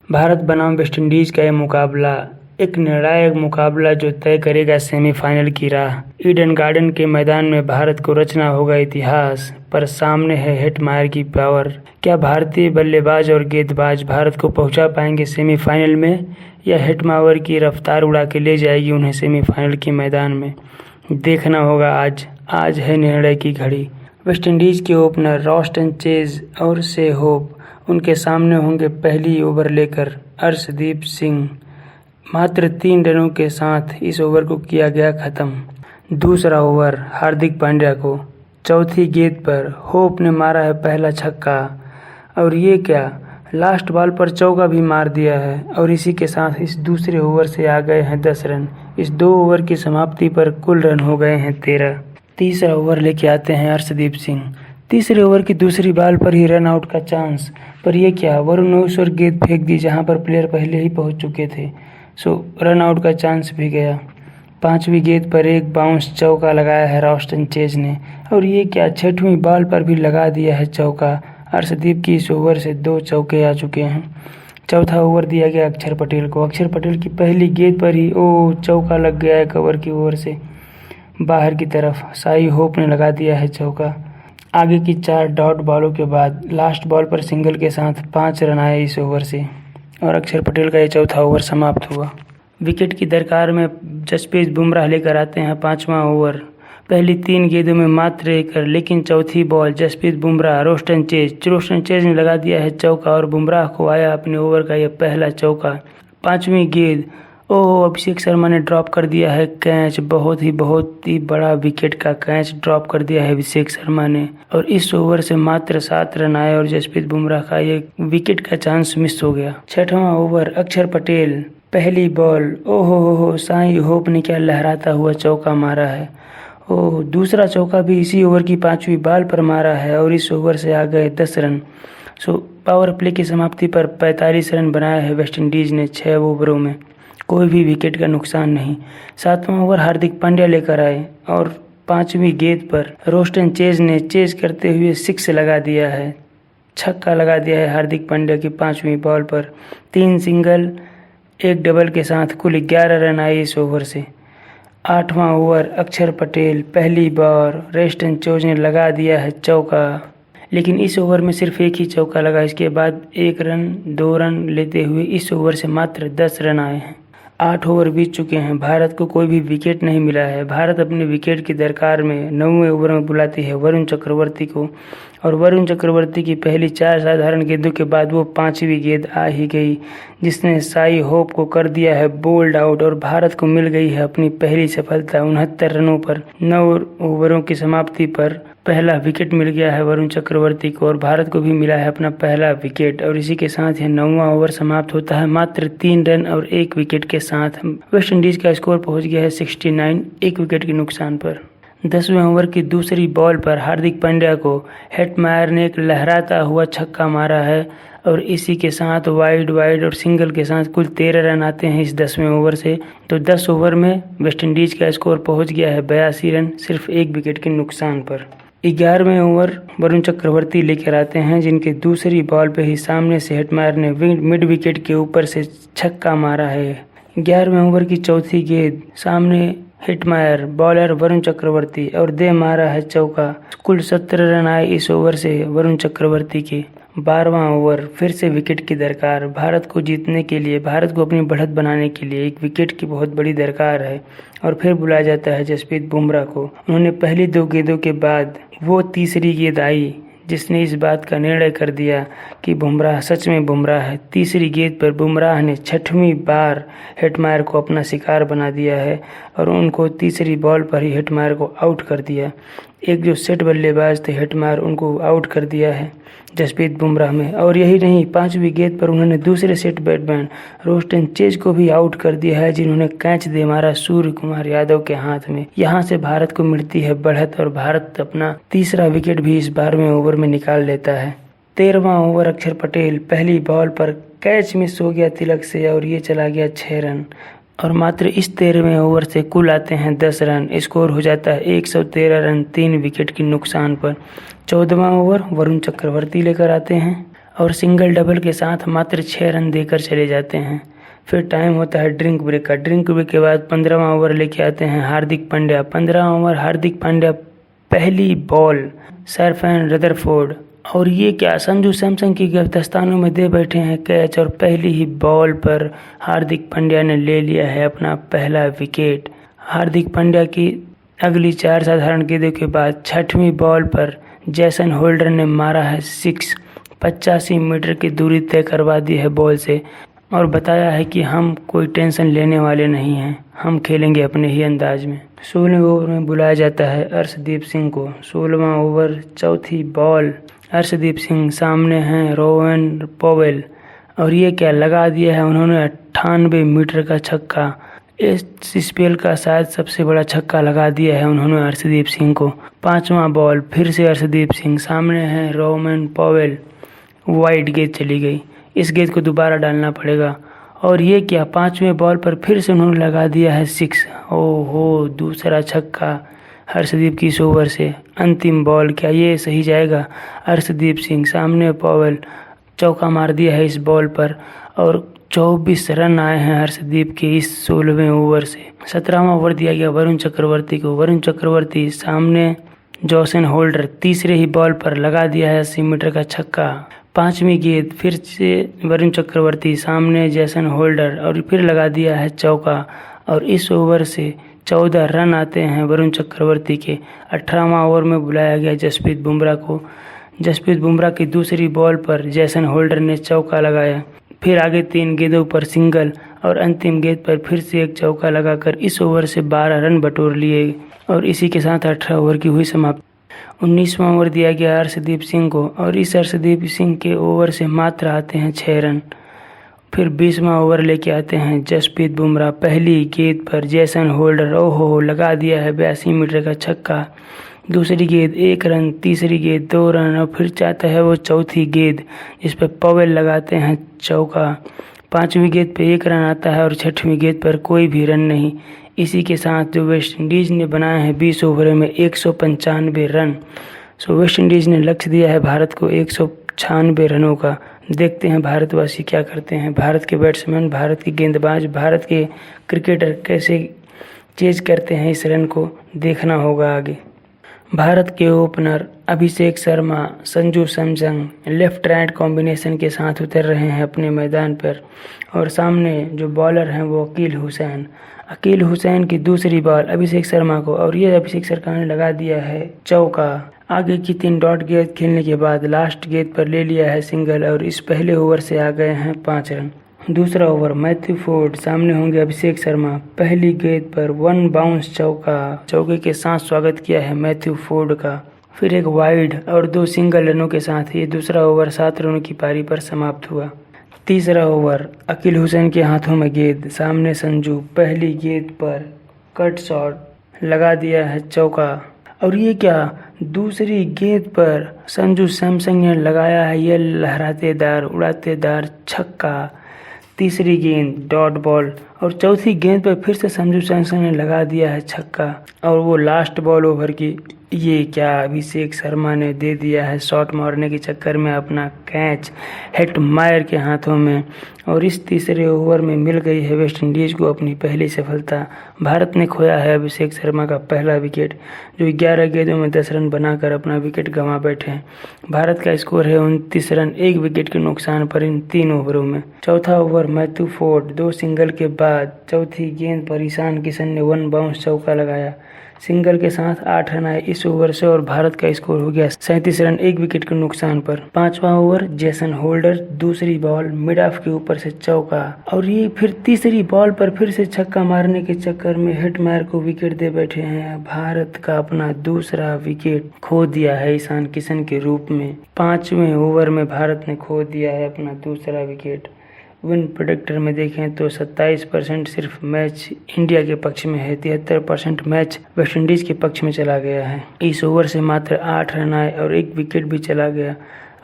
भारत बनाम वेस्टइंडीज का ये मुकाबला एक निर्णायक मुकाबला जो तय करेगा सेमीफाइनल की राह। ईडन गार्डन के मैदान में भारत को रचना होगा इतिहास, पर सामने है हेटमायर की पावर। क्या भारतीय बल्लेबाज और गेंदबाज भारत को पहुंचा पाएंगे सेमीफाइनल में, या हेटमायर की रफ्तार उड़ा के ले जाएगी उन्हें सेमीफाइनल के मैदान में? देखना होगा आज है निर्णय की घड़ी। वेस्टइंडीज के ओपनर रॉस्टन चेज और से होप उनके सामने होंगे पहली ओवर लेकर अर्शदीप सिंह। मात्र 3 रनों के साथ इस ओवर को किया गया खत्म। दूसरा ओवर हार्दिक पांड्या को, चौथी गेंद पर होप ने मारा है पहला छक्का, और ये क्या, लास्ट बॉल पर चौका भी मार दिया है। और इसी के साथ इस दूसरे ओवर से आ गए हैं 10 रन। इस 2 ओवर की समाप्ति पर कुल रन हो गए हैं 13। तीसरा ओवर लेके आते हैं अर्शदीप सिंह। तीसरे ओवर की दूसरी बॉल पर ही रन आउट का चांस, पर यह क्या, वरुण नौशर गेंद फेंक दी जहां पर प्लेयर पहले ही पहुंच चुके थे, सो रन आउट का चांस भी गया। 5वीं गेंद पर एक बाउंस चौका लगाया है रॉस्टन चेज ने, और ये क्या, 6वीं बॉल पर भी लगा दिया है चौका। अर्शदीप की इस ओवर से 2 चौके आ चुके हैं। चौथा ओवर दिया गया अक्षर पटेल को। अक्षर पटेल की पहली गेंद पर ही चौका लग गया है कवर की ओर से बाहर की तरफ। साई होप ने लगा दिया है चौका। आगे की 4 डॉट बॉलों के बाद लास्ट बॉल पर सिंगल के साथ 5 रन आए इस ओवर से, और अक्षर पटेल का ये चौथा ओवर समाप्त हुआ। विकेट की दरकार में जसप्रीत बुमराह लेकर आते हैं 5वां ओवर। पहली 3 गेंदों में मात्र 1 रन, लेकिन चौथी ball Jasprit Bumrah Roston Chase ने लगा दिया है चौका, और बुमराह को आया अपने ओवर का यह पहला चौका। 5वीं गेंद अभिषेक शर्मा ने ड्रॉप कर दिया है कैच। बहुत ही बड़ा विकेट का कैच ड्रॉप कर दिया है अभिषेक शर्मा ने, और इस ओवर से मात्र 7 रन आए और जसप्रीत बुमराह का ये विकेट का चांस मिस हो गया। 6वां ओवर अक्षर पटेल, पहली बॉल, साई होप ने क्या लहराता हुआ चौका मारा है। दूसरा चौका भी इसी ओवर की 5वीं बॉल पर मारा है, और इस ओवर से आ गए 10 रन। पावर प्ले की समाप्ति पर 45 रन बनाए हैं वेस्टइंडीज ने 6 ओवरों में, कोई भी विकेट का नुकसान नहीं। 7वां ओवर हार्दिक पांड्या लेकर आए, और 5वीं गेंद पर रोस्टन चेज ने चेज करते हुए 6 लगा दिया है, छक्का लगा दिया है हार्दिक पांड्या की 5वीं बॉल पर। 3 सिंगल 1 डबल के साथ कुल 11 रन आए इस ओवर से। 8वां ओवर अक्षर पटेल, पहली बॉल रोस्टन चेज ने लगा दिया है चौका, लेकिन इस ओवर में सिर्फ 1 ही चौका लगा। इसके बाद 1 रन 2 रन लेते हुए इस ओवर से मात्र 10 रन आए हैं। 8 ओवर बीत चुके हैं, भारत को कोई भी विकेट नहीं मिला है। भारत अपने विकेट की दरकार में 9वें ओवर में बुलाती है वरुण चक्रवर्ती को, और वरुण चक्रवर्ती की पहली 4 साधारण गेंदों के बाद वो 5वीं गेंद आ ही गई, जिसने साई होप को कर दिया है बोल्ड आउट, और भारत को मिल गई है अपनी पहली सफलता। 69 रनों पर 9 ओवरों की समाप्ति पर पहला विकेट मिल गया है वरुण चक्रवर्ती को, और भारत को भी मिला है अपना पहला विकेट। और इसी के साथ ही 9वां ओवर समाप्त होता है मात्र 3 रन और 1 विकेट के साथ। वेस्टइंडीज का स्कोर पहुंच गया है 69, 1 विकेट के नुकसान पर। 10वें ओवर की दूसरी बॉल पर हार्दिक पांड्या को हेटमायर ने एक लहराता हुआ छक्का मारा है, और इसी के साथ वाइड और सिंगल के साथ कुल 13 रन आते हैं इस 10वें ओवर से। तो 10 ओवर में वेस्टइंडीज का स्कोर पहुंच गया है 82 रन, सिर्फ 1 विकेट के नुकसान पर। 11वें ओवर वरुण चक्रवर्ती लेकर आते हैं, जिनके दूसरी बॉल पे ही सामने से हेटमायर ने मिड विकेट के ऊपर से छक्का मारा है। 11वें ओवर की चौथी गेंद, सामने हेटमायर, बॉलर वरुण चक्रवर्ती, और दे मारा है चौका। कुल 17 रन आए इस ओवर से वरुण चक्रवर्ती के। 12वां ओवर, फिर से विकेट की दरकार। भारत को जीतने के लिए, भारत को अपनी बढ़त बनाने के लिए एक विकेट की बहुत बड़ी दरकार है, और फिर बुलाया जाता है जसप्रीत बुमराह को। उन्होंने पहली 2 गेंदों के बाद वो तीसरी गेंद आई जिसने इस बात का निर्णय कर दिया कि बुमराह सच में बुमराह है। तीसरी गेंद पर बुमराह ने 6वीं बार हेटमायर को अपना शिकार बना दिया है, और उनको तीसरी बॉल पर ही हेटमायर को आउट कर दिया। एक जो सेट बल्लेबाज थे हेटमायर, उनको आउट कर दिया है जसप्रीत बुमराह में। और यही नहीं, 5वीं गेंद पर उन्होंने दूसरे सेट बैट्समैन रोस्टन चेज को भी आउट कर दिया है, जिन्होंने कैच दे मारा सूर्य कुमार यादव के हाथ में। यहाँ से भारत को मिलती है बढ़त, और भारत अपना तीसरा विकेट भी इस 12वें ओवर में निकाल लेता है। 13वां ओवर अक्षर पटेल, पहली बॉल पर कैच मिस हो गया तिलक से, और ये चला गया 6 रन। और मात्र इस 13वें ओवर से कुल आते हैं 10 रन। स्कोर हो जाता है 113 रन 3 विकेट के नुकसान पर। 14वां ओवर वरुण चक्रवर्ती लेकर आते हैं, और सिंगल डबल के साथ मात्र 6 रन देकर चले जाते हैं। फिर टाइम होता है ड्रिंक ब्रेक का। ड्रिंक ब्रेक के बाद 15वां ओवर लेके आते हैं हार्दिक पांड्या। 15वां ओवर हार्दिक पांड्या, पहली बॉल सरफैन रदरफोर्ड, और ये क्या, संजू सैमसन की दस्तानों में दे बैठे हैं कैच, और पहली ही बॉल पर हार्दिक पांड्या ने ले लिया है अपना पहला विकेट। हार्दिक पांड्या की अगली 4 साधारण गेंदों के बाद 6वीं बॉल पर जेसन होल्डर ने मारा है 6। 85 मीटर की दूरी तय करवा दी है बॉल से, और बताया है कि हम कोई टेंशन लेने वाले नहीं हैं, हम खेलेंगे अपने ही अंदाज में। 16वें ओवर में बुलाया जाता है अर्शदीप सिंह को। 16वां ओवर, चौथी बॉल, अर्शदीप सिंह, सामने हैं रोवेन पॉवेल, और ये क्या, लगा दिया है उन्होंने 98 मीटर का छक्का। इस स्पेल का शायद सबसे बड़ा छक्का लगा दिया है उन्होंने अर्शदीप सिंह को। 5वां बॉल, फिर से अर्शदीप सिंह, सामने हैं रोवेन पॉवेल, वाइड गेंद चली गई, इस गेंद को दोबारा डालना पड़ेगा। और ये क्या, 5वें बॉल पर फिर से उन्होंने लगा दिया है 6। ओहो, दूसरा छक्का हर्षदीप की इस ओवर से। अंतिम बॉल, क्या ये सही जाएगा? अर्शदीप सिंह, सामने पॉवेल, चौका मार दिया है इस बॉल पर, और 24 रन आए हैं हर्षदीप के इस 16वें ओवर से। 17वां ओवर दिया गया वरुण चक्रवर्ती को। वरुण चक्रवर्ती, सामने जेसन होल्डर, तीसरे ही बॉल पर लगा दिया है 80 मीटर का छक्का। 5वीं गेंद, फिर से वरुण चक्रवर्ती, सामने जेसन होल्डर, और फिर लगा दिया है चौका, और इस ओवर से 14 रन आते हैं वरुण चक्रवर्ती के। 18वां ओवर में बुलाया गया जसप्रीत बुमराह को। जसप्रीत बुमराह की दूसरी बॉल पर जेसन होल्डर ने चौका लगाया, फिर आगे 3 गेंदों पर सिंगल, और अंतिम गेंद पर फिर से एक चौका लगाकर इस ओवर से 12 रन बटोर लिए, और इसी के साथ 18 ओवर की हुई समाप्ति। 19वां ओवर दिया गया अर्शदीप सिंह को, और इस अर्शदीप सिंह के ओवर से मात्र आते हैं 6 रन। फिर 20वां ओवर लेके आते हैं जसप्रीत बुमराह। पहली गेंद पर जेसन होल्डर, ओहो, लगा दिया है 82 मीटर का छक्का। दूसरी गेंद 1 रन, तीसरी गेंद 2 रन, और फिर चाहता है वो चौथी गेंद, जिस पर पॉवेल लगाते हैं चौका। 5वीं गेंद पे 1 रन आता है, और 6वीं गेंद पर कोई भी रन नहीं। इसी के साथ जो वेस्ट इंडीज़ ने बनाए हैं 20 ओवर में 195 रन। वेस्ट इंडीज़ ने लक्ष्य दिया है भारत को 196 रनों का। देखते हैं भारतवासी क्या करते हैं। भारत के बैट्समैन, भारत के गेंदबाज, भारत के क्रिकेटर कैसे चेज करते हैं, इस रन को देखना होगा आगे। भारत के opener Abhishek Sharma, Sanju Samson left right combination के साथ उतर रहे हैं अपने मैदान पर, और सामने जो बॉलर हैं वो अकील हुसैन। अकील हुसैन की दूसरी बॉल अभिषेक शर्मा को, और ये अभिषेक शर्मा ने लगा दिया है चौका। आगे की 3 डॉट गेंद खेलने के बाद लास्ट गेंद पर ले लिया है सिंगल, और इस पहले ओवर से आ गए हैं 5 रन। दूसरा ओवर, मैथ्यू फोर्ड, सामने होंगे अभिषेक शर्मा। पहली गेंद पर 1 बाउंस चौका, चौके के साथ स्वागत किया है मैथ्यू फोर्ड का। फिर एक वाइड और 2 सिंगल रनों के साथ ये दूसरा ओवर 7 रनों की पारी पर समाप्त हुआ। तीसरा ओवर, अकील हुसैन के हाथों में गेंद, सामने संजू, पहली गेंद पर कट शॉट, लगा दिया है चौका, और ये क्या, दूसरी गेंद पर संजू सैमसन ने लगाया है ये लहरातेदार, उड़ातेदार छक्का। तीसरी गेंद डॉट बॉल, और चौथी गेंद पर फिर से संजू सैमसन ने लगा दिया है छक्का, और वो लास्ट बॉल ओवर की। ये क्या, अभिषेक शर्मा ने दे दिया है शॉट मारने के चक्कर में अपना कैच हेटमायर के हाथों में, और इस तीसरे ओवर में मिल गई है वेस्ट इंडीज़ को अपनी पहली सफलता। भारत ने खोया है अभिषेक शर्मा का पहला विकेट, जो 11 गेंदों में 10 रन बनाकर अपना विकेट गंवा बैठे हैं। भारत का स्कोर है 29 रन, 1 विकेट के नुकसान पर इन 3 ओवरों में। चौथा ओवर, मैथ्यू फोर्ड, 2 सिंगल के बाद चौथी गेंद पर ईशान किशन ने 1 बाउंस चौका लगाया। सिंगल के साथ 8 रन आए इस ओवर से, और भारत का स्कोर हो गया 37 रन, 1 विकेट के नुकसान पर। 5वां ओवर, जेसन होल्डर, दूसरी बॉल मिड ऑफ के ऊपर से चौका, और ये फिर तीसरी बॉल पर फिर से छक्का मारने के चक्कर में हेटमायर को विकेट दे बैठे हैं। भारत का अपना दूसरा विकेट खो दिया है ईशान किशन के रूप में। 5वें ओवर में भारत ने खो दिया है अपना दूसरा विकेट। विन प्रेडिक्टर में देखें तो 27% सिर्फ मैच इंडिया के पक्ष में है, 73% मैच वेस्ट इंडीज के पक्ष में चला गया है। इस ओवर से मात्र 8 रन आए और 1 विकेट भी चला गया,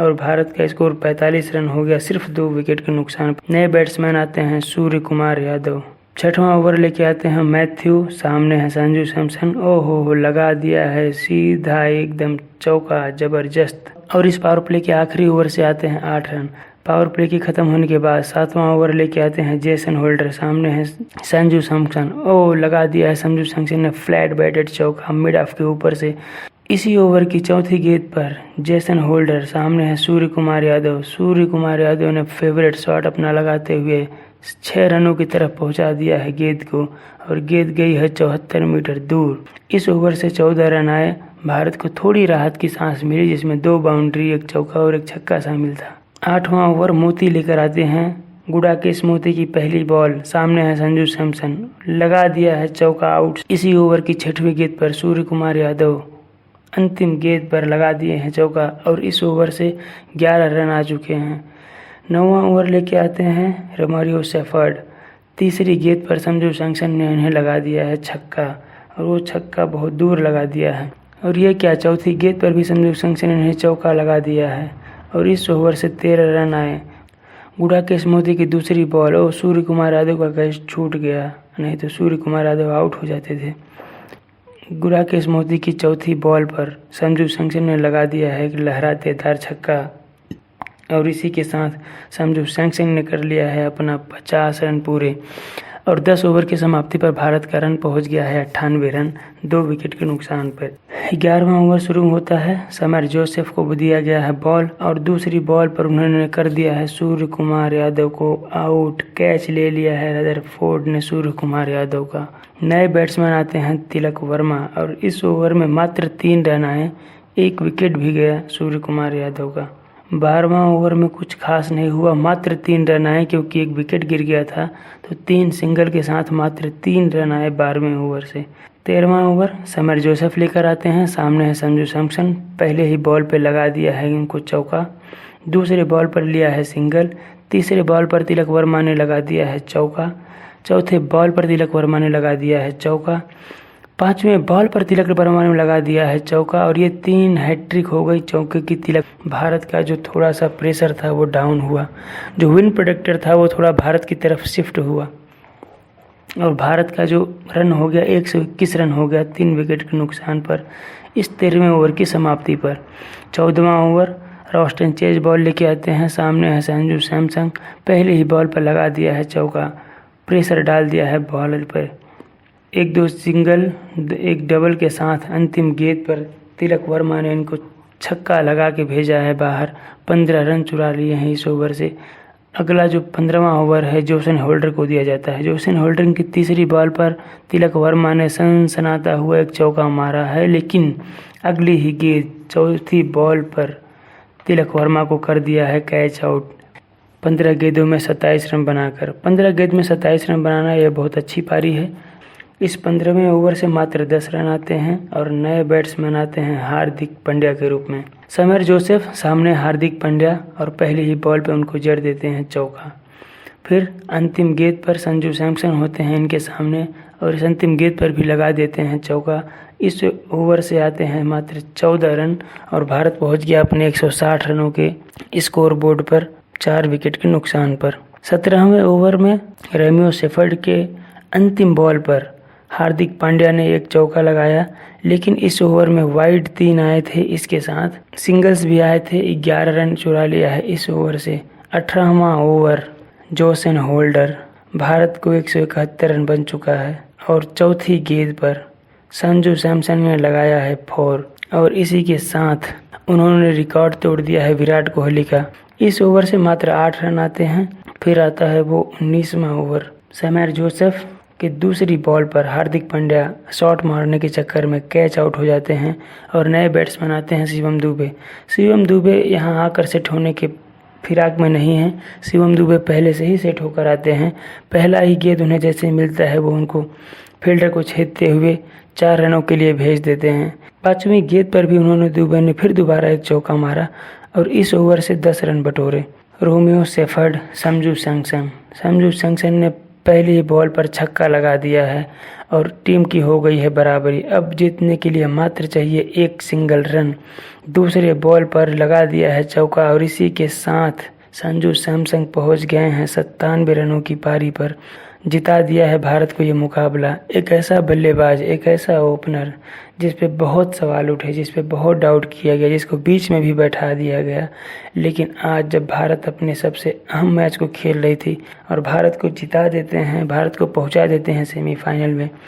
और भारत का स्कोर 45 रन हो गया सिर्फ 2 विकेट के नुकसान। नए बैट्समैन आते हैं सूर्य कुमार यादव। छठवां ओवर लेके आते हैं मैथ्यू, सामने है संजू सैमसन। ओहो लगा दिया है सीधा एकदम चौका, जबरदस्त। और इस पावर प्ले के आखिरी ओवर से आते हैं 8 रन। पावर प्ले की खत्म होने के बाद 7वां ओवर लेके आते हैं जेसन होल्डर, सामने है संजू सैमसन। ओ लगा दिया है संजू सैमसन ने फ्लैट बैटेड चौका मिड ऑफ के ऊपर से। इसी ओवर की चौथी गेंद पर जेसन होल्डर, सामने है सूर्य कुमार यादव। सूर्य कुमार यादव ने फेवरेट शॉट अपना लगाते हुए 6 रनों की तरफ पहुंचा दिया है गेंद को, और गेंद गई है 74 मीटर दूर। इस ओवर से 14 रन आए। भारत को थोड़ी राहत की सांस मिली, जिसमें 2 बाउंड्री, 1 चौका और 1 छक्का शामिल था। 8वां ओवर मोती लेकर आते हैं गुडाकेश मोती की पहली बॉल, सामने है संजू सैमसन, लगा दिया है चौका, आउट। इसी ओवर की 6वीं गेंद पर सूर्य कुमार यादव अंतिम गेंद पर लगा दिए हैं चौका, और इस ओवर से 11 रन आ चुके हैं। 9वां ओवर लेके आते हैं रोमारियो शेफर्ड, तीसरी गेंद पर संजू सैमसन ने उन्हें लगा दिया है छक्का, और वो छक्का बहुत दूर लगा दिया है। और ये क्या, चौथी गेंद पर भी संजू सैमसन ने उन्हें चौका लगा दिया है, और इस ओवर से 13 रन आए। गुडाकेश मोती की दूसरी बॉल, और सूर्य कुमार यादव का कैच छूट गया, नहीं तो सूर्य कुमार यादव आउट हो जाते थे। गुडाकेश मोती की चौथी बॉल पर संजू सैमसन ने लगा दिया है एक लहरातेदार छक्का, और इसी के साथ संजू सैमसन ने कर लिया है अपना 50 रन पूरे। और 10 ओवर की समाप्ति पर भारत का रन पहुंच गया है 98 रन, 2 विकेट के नुकसान पर। 11वां ओवर शुरू होता है। समर जोसेफ को दिया गया है बॉल, और दूसरी बॉल पर उन्होंने कर दिया है सूर्य कुमार यादव को आउट। कैच ले लिया है रदरफोर्ड ने सूर्य कुमार यादव का। नए बैट्समैन आते हैं तिलक वर्मा, और इस ओवर में मात्र 3 रन आए, 1 विकेट भी गया सूर्य कुमार यादव का। 12वां ओवर में कुछ खास नहीं हुआ, मात्र 3 रन आए क्योंकि 1 विकेट गिर गया था, तो 3 सिंगल के साथ मात्र 3 रन आए 12वें ओवर से। 13वां ओवर समर जोसेफ लेकर आते हैं, सामने है संजू सैमसन। पहले ही बॉल पे लगा दिया है इनको चौका, दूसरे बॉल पर लिया है सिंगल, तीसरे बॉल पर तिलक वर्मा ने लगा दिया है चौका, चौथे बॉल पर तिलक वर्मा ने लगा दिया है चौका, 5वें बॉल पर तिलक वर्मा ने लगा दिया है चौका, और ये 3 हैट्रिक हो गई चौके की तिलक। भारत का जो थोड़ा सा प्रेशर था वो डाउन हुआ, जो विन प्रोटेक्टर था वो थोड़ा भारत की तरफ शिफ्ट हुआ, और भारत का जो रन हो गया 121 रन हो गया 3 विकेट के नुकसान पर इस 13वें ओवर की समाप्ति पर। 14वां ओवर रॉस्टन चेज बॉल लेके आते हैं, सामने है संजू सैमसन। पहले ही बॉल पर लगा दिया है चौका, प्रेशर डाल दिया है बॉलर पर। 1-2 सिंगल, 1 डबल के साथ अंतिम गेंद पर तिलक वर्मा ने इनको छक्का लगा के भेजा है बाहर। 15 रन चुरा लिए हैं इस ओवर से। अगला जो 15वां ओवर है जोसन होल्डर को दिया जाता है। जोसन होल्डर की तीसरी बॉल पर तिलक वर्मा ने सनसनाता हुआ एक चौका मारा है, लेकिन अगली ही गेंद चौथी बॉल पर तिलक वर्मा को कर दिया है कैच आउट। 15 गेंदों में 27 रन बनाकर। 15 गेंद में 27 रन बनाना यह बहुत अच्छी पारी है। इस 15वें ओवर से मात्र 10 रन आते हैं, और नए बैट्समैन आते हैं हार्दिक पांड्या के रूप में। समर जोसेफ, सामने हार्दिक पांड्या, और पहली ही बॉल पे उनको जड़ देते हैं चौका। फिर अंतिम गेंद पर संजू सैमसन होते हैं इनके सामने, और इस अंतिम गेंद पर भी लगा देते हैं चौका। इस ओवर से आते हैं मात्र 14 रन, और भारत पहुंच गया अपने 160 रनों के स्कोर बोर्ड पर 4 विकेट के नुकसान पर। 17वें ओवर में रोमारियो शेफर्ड के अंतिम बॉल पर हार्दिक पांड्या ने एक चौका लगाया, लेकिन इस ओवर में वाइड 3 आए थे, इसके साथ सिंगल्स भी आए थे। 11 रन चुरा लिया है इस ओवर से। 18वां ओवर जोसन होल्डर, भारत को 171 रन बन चुका है, और चौथी गेंद पर संजू सैमसन ने लगाया है 4, और इसी के साथ उन्होंने रिकॉर्ड तोड़ दिया है विराट कोहली का। इस ओवर से मात्र 8 रन आते हैं। फिर आता है वो 19वां ओवर। समर जोसेफ कि दूसरी बॉल पर हार्दिक पांड्या शॉट मारने के चक्कर में कैच आउट हो जाते हैं, और नए बैट्समैन आते हैं शिवम दुबे। शिवम दुबे यहाँ आकर सेट होने के फिराक में नहीं है। शिवम दुबे पहले से ही सेट होकर आते हैं। पहला ही गेंद उन्हें जैसे मिलता है वो उनको फील्डर को छेदते हुए 4 रनों के लिए भेज देते हैं। 5वीं गेंद पर भी उन्होंने दुबे ने फिर दोबारा एक चौका मारा, और इस ओवर से 10 रन बटोरे। रोमारियो शेफर्ड, संजू सैमसन ने पहली ही बॉल पर छक्का लगा दिया है, और टीम की हो गई है बराबरी। अब जीतने के लिए मात्र चाहिए 1 सिंगल रन। दूसरे बॉल पर लगा दिया है चौका, और इसी के साथ संजू सैमसन पहुंच गए हैं 97 रनों की पारी पर। जिता दिया है भारत को ये मुकाबला। एक ऐसा बल्लेबाज, एक ऐसा ओपनर जिस पे बहुत सवाल उठे, जिस पे बहुत डाउट किया गया, जिसको बीच में भी बैठा दिया गया, लेकिन आज जब भारत अपने सबसे अहम मैच को खेल रही थी और भारत को जिता देते हैं, भारत को पहुंचा देते हैं सेमीफाइनल में,